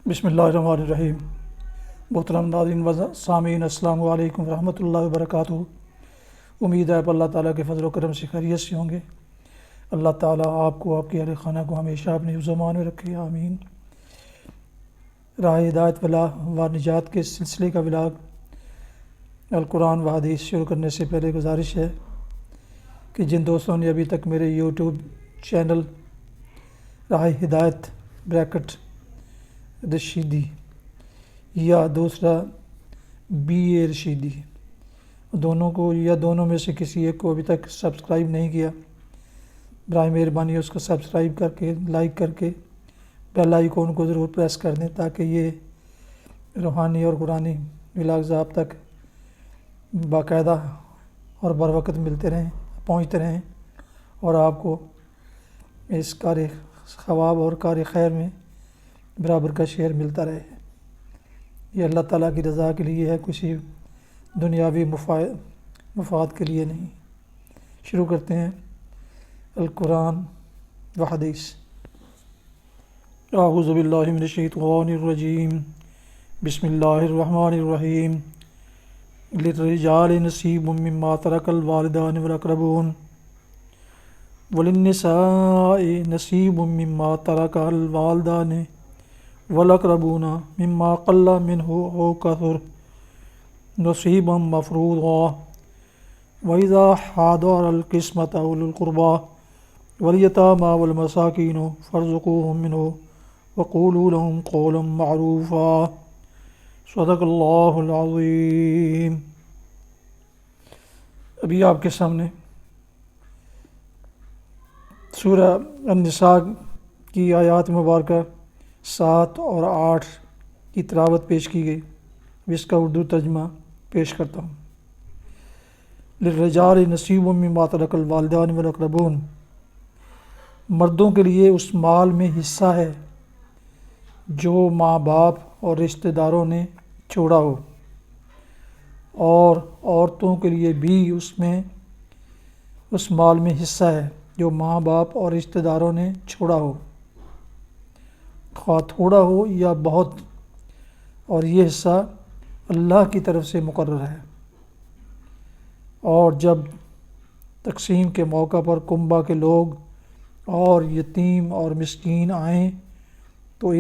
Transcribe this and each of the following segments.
بسم اللہ الرحمن الرحیم۔ محترم ناظرین و سامعین، السلام علیکم ورحمۃ اللہ وبرکاتہ۔ امید ہے آپ اللہ تعالیٰ کے فضل و کرم سے خیریت سے ہوں گے۔ اللہ تعالیٰ آپ کو، آپ کے اہل خانہ کو ہمیشہ اپنے حفظ و امان میں رکھے، آمین۔ راہ ہدایت و نجات کے سلسلے کا ولاگ القرآن و حدیث شروع کرنے سے پہلے گزارش ہے کہ جن دوستوں نے ابھی تک میرے یوٹیوب چینل راہ ہدایت بریکٹ رشیدی یا دوسرا BA رشیدی دونوں کو یا دونوں میں سے کسی ایک کو ابھی تک سبسکرائب نہیں کیا، برائے مہربانی اس کو سبسکرائب کر کے، لائک کر کے بیل آئیکن کو ضرور پریس کر دیں تاکہ یہ روحانی اور قرآنی ولاگز آپ تک باقاعدہ اور بر وقت ملتے رہیں، پہنچتے رہیں اور آپ کو اس کار ثواب اور کار خیر میں برابر کا شیئر ملتا رہے۔ یہ اللہ تعالیٰ کی رضا کے لیے ہے، کسی دنیاوی مفاد کے لیے نہیں۔ شروع کرتے ہیں القرآن و حدیث۔ اعوذ باللہ من الشیطان الرجیم، بسم اللہ الرحمن الرحیم۔ للرجال نصیب مما ترک الوالدان والاقربون وللنساء نصیب مما ترک الوالدان والاقربون مما قل منہ او کثر نصیبا مفروضا وإذا حضر القسمة أولو القربى والیتامى والمساکین فارزقوهم منہ وقولوا لهم قولا معروفا۔ صدق اللہ العظیم۔ ابھی آپ کے سامنے سورہ النساء کی آیات مبارکہ 7 اور 8 کی تلاوت پیش کی گئی، جس کا اردو ترجمہ پیش کرتا ہوں۔ للرجال نصیب مما ترک الوالدان والاقربون، مردوں کے لیے اس مال میں حصہ ہے جو ماں باپ اور رشتہ داروں نے چھوڑا ہو، اور عورتوں کے لیے بھی اس مال میں حصہ ہے جو ماں باپ اور رشتہ داروں نے چھوڑا ہو، خواہ تھوڑا ہو یا بہت، اور یہ حصہ اللہ کی طرف سے مقرر ہے۔ اور جب تقسیم کے موقع پر کنبہ کے لوگ اور یتیم اور مسکین آئیں تو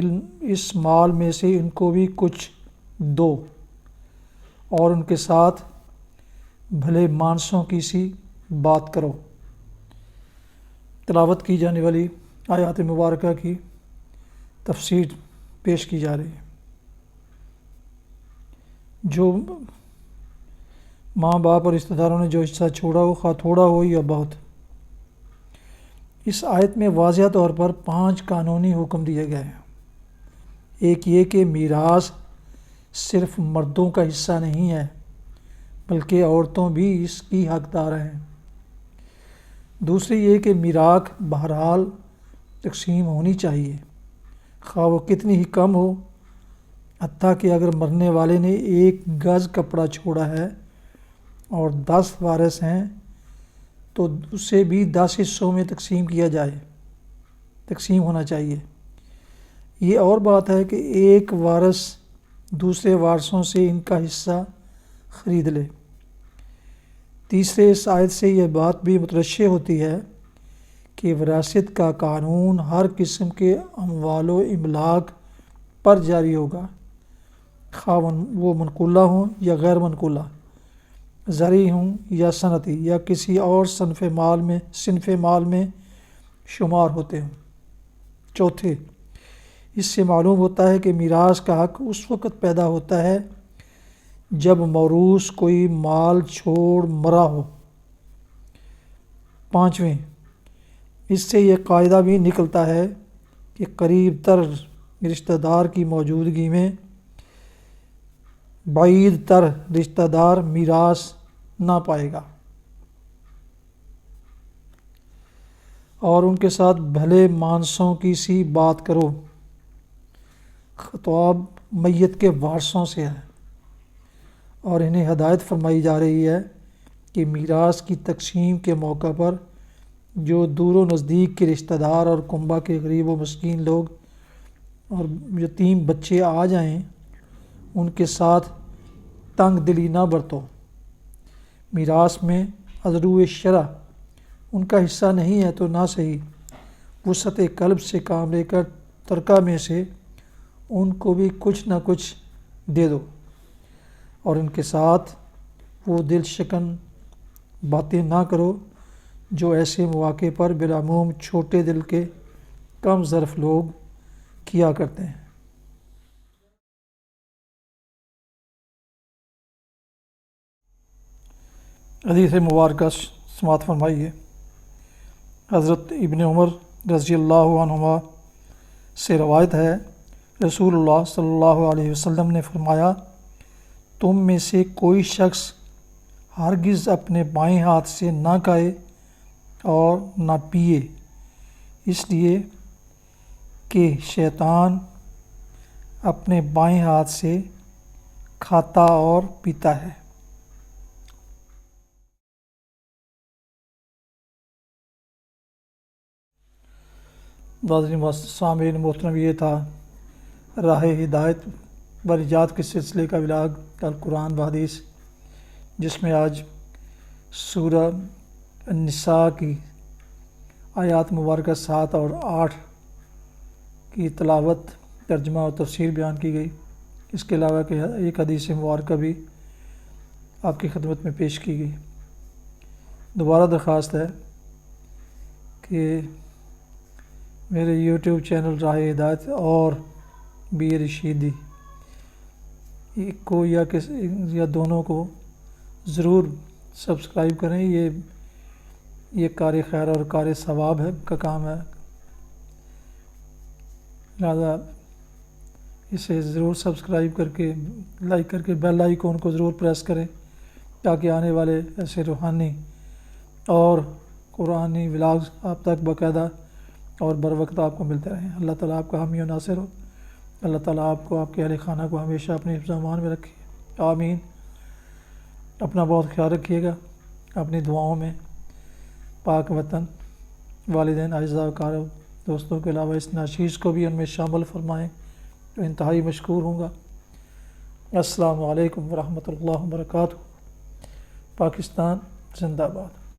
اس مال میں سے ان کو بھی کچھ دو، اور ان کے ساتھ بھلے مانسوں کی سی بات کرو۔ تلاوت کی جانے والی آیات مبارکہ کی تفسیر پیش کی جا رہی ہے۔ جو ماں باپ اور رشتہ داروں نے جو حصہ چھوڑا ہو، خواہ تھوڑا ہو یا بہت۔ اس آیت میں واضح طور پر 5 قانونی حکم دیے گئے ہیں۔ ایک یہ کہ میراث صرف مردوں کا حصہ نہیں ہے بلکہ عورتوں بھی اس کی حقدار ہیں۔ دوسری یہ کہ میراث بہرحال تقسیم ہونی چاہیے، خواہ وہ کتنی ہی کم ہو، حتیٰ کہ اگر مرنے والے نے 1 گز کپڑا چھوڑا ہے اور 10 وارث ہیں تو اسے بھی 10 حصوں میں تقسیم ہونا چاہیے۔ یہ اور بات ہے کہ ایک وارث دوسرے وارثوں سے ان کا حصہ خرید لے۔ تیسرے، اس آیت سے یہ بات بھی مترشح ہوتی ہے کہ وراثت کا قانون ہر قسم کے اموال و املاک پر جاری ہوگا، خواہ وہ منقولہ ہوں یا غیر منقولہ، زرعی ہوں یا صنعتی یا کسی اور صنف مال میں شمار ہوتے ہوں۔ چوتھے، اس سے معلوم ہوتا ہے کہ میراث کا حق اس وقت پیدا ہوتا ہے جب موروث کوئی مال چھوڑ مرا ہو۔ پانچویں، اس سے یہ قاعدہ بھی نکلتا ہے کہ قریب تر رشتہ دار کی موجودگی میں بعید تر رشتہ دار میراث نہ پائے گا، اور ان کے ساتھ بھلے مانسوں کی سی بات کرو۔ خطاب میت کے وارثوں سے ہے اور انہیں ہدایت فرمائی جا رہی ہے کہ میراث کی تقسیم کے موقع پر جو دور و نزدیک کے رشتہ دار اور کنبہ کے غریب و مسکین لوگ اور یتیم بچے آ جائیں ان کے ساتھ تنگ دلی نہ برتو۔ میراث میں عذرو شرع ان کا حصہ نہیں ہے تو نہ صحیح، وسعت قلب سے کام لے کر ترکہ میں سے ان کو بھی کچھ نہ کچھ دے دو، اور ان کے ساتھ وہ دل شکن باتیں نہ کرو جو ایسے مواقع پر بالعموم چھوٹے دل کے کم ظرف لوگ کیا کرتے ہیں۔ حدیث مبارکہ سماعت فرمائیے۔ حضرت ابن عمر رضی اللہ عنہما سے روایت ہے، رسول اللہ صلی اللہ علیہ وسلم نے فرمایا، تم میں سے کوئی شخص ہرگز اپنے بائیں ہاتھ سے نہ کھائے اور نہ پیے، اس لیے کہ شیطان اپنے بائیں ہاتھ سے کھاتا اور پیتا ہے۔ سامعین محترم، یہ تھا راہ ہدایت برجات کے سلسلے کا ولاگ القرآن و حدیث، جس میں آج سورہ النساء کی آیات مبارکہ 7 اور 8 کی تلاوت، ترجمہ اور تفسیر بیان کی گئی۔ اس کے علاوہ کہ ایک حدیث مبارکہ بھی آپ کی خدمت میں پیش کی گئی۔ دوبارہ درخواست ہے کہ میرے یوٹیوب چینل راہ ہدایت اور بی رشیدی کو یا دونوں کو ضرور سبسکرائب کریں۔ یہ کار خیر اور کار ثواب کا کام ہے، لہٰذا اسے ضرور سبسکرائب کر کے لائک کر کے بیل آئیکن کو ضرور پریس کریں، تاکہ آنے والے ایسے روحانی اور قرآنی ولاگز آپ تک باقاعدہ اور بر وقت آپ کو ملتے رہیں۔ اللہ تعالیٰ آپ کا حامی و ناصر ہو۔ اللہ تعالیٰ آپ کو، آپ کے اہل خانہ کو ہمیشہ اپنے حفظ و امان میں رکھے، آمین۔ اپنا بہت خیال رکھیے گا، اپنی دعاؤں میں پاک وطن، والدین، اعزاء و اقارب، دوستوں کے علاوہ اس ناشیز کو بھی ان میں شامل فرمائیں، تو انتہائی مشکور ہوں گا۔ السلام علیکم ورحمۃ اللہ وبرکاتہ۔ پاکستان زندہ باد۔